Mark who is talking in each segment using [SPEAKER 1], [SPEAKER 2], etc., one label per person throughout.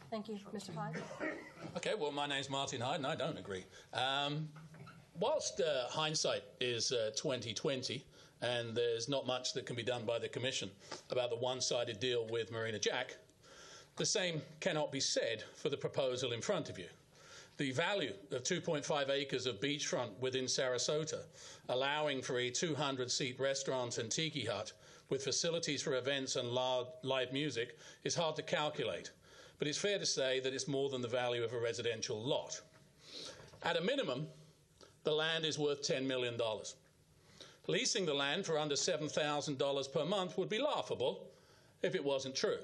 [SPEAKER 1] Thank you. Mr. Hyde.
[SPEAKER 2] Okay, well, my name's Martin Hyde, and I don't agree. Whilst hindsight is 2020, and there's not much that can be done by the Commission about the one-sided deal with Marina Jack, the same cannot be said for the proposal in front of you. The value of 2.5 acres of beachfront within Sarasota, allowing for a 200-seat restaurant and tiki hut with facilities for events and live music, is hard to calculate. But it's fair to say that it's more than the value of a residential lot. At a minimum, the land is worth $10 million. Leasing the land for under $7,000 per month would be laughable if it wasn't true.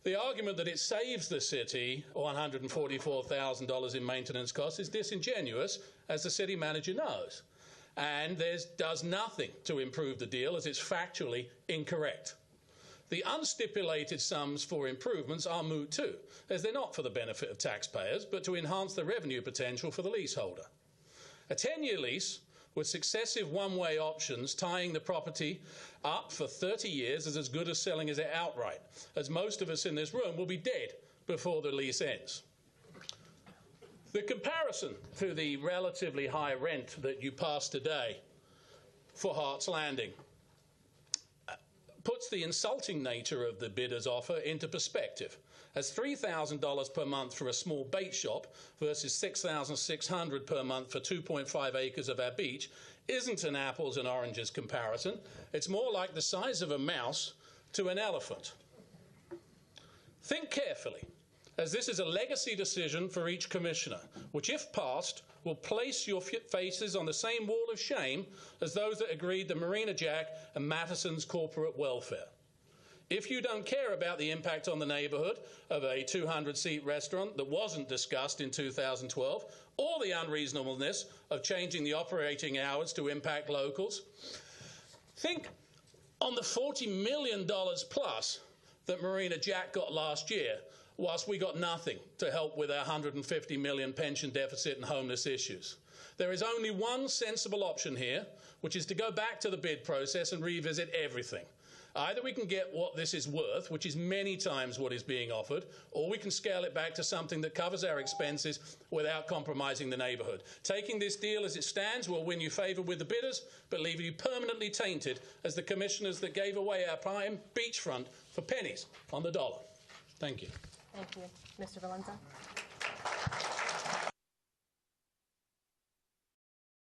[SPEAKER 2] The argument that it saves the city $144,000 in maintenance costs is disingenuous, as the city manager knows, and does nothing to improve the deal, as it's factually incorrect. The unstipulated sums for improvements are moot too, as they're not for the benefit of taxpayers, but to enhance the revenue potential for the leaseholder. A 10-year lease with successive one-way options tying the property up for 30 years is as good as selling it outright, as most of us in this room will be dead before the lease ends. The comparison to the relatively high rent that you passed today for Hart's Landing puts the insulting nature of the bidder's offer into perspective, as $3,000 per month for a small bait shop versus $6,600 per month for 2.5 acres of our beach isn't an apples and oranges comparison. It's more like the size of a mouse to an elephant. Think carefully, as this is a legacy decision for each commissioner, which, if passed, will place your faces on the same wall of shame as those that agreed to Marina Jack and Mattison's corporate welfare. If you don't care about the impact on the neighbourhood of a 200-seat restaurant that wasn't discussed in 2012, or the unreasonableness of changing the operating hours to impact locals, think on the $40 million plus that Marina Jack got last year, whilst we got nothing to help with our $150 million pension deficit and homeless issues. There is only one sensible option here, which is to go back to the bid process and revisit everything. Either we can get what this is worth, which is many times what is being offered, or we can scale it back to something that covers our expenses without compromising the neighbourhood. Taking this deal as it stands will win you favour with the bidders, but leave you permanently tainted as the commissioners that gave away our prime beachfront for pennies on the dollar. Thank you.
[SPEAKER 1] Thank you. Mr. Valenza.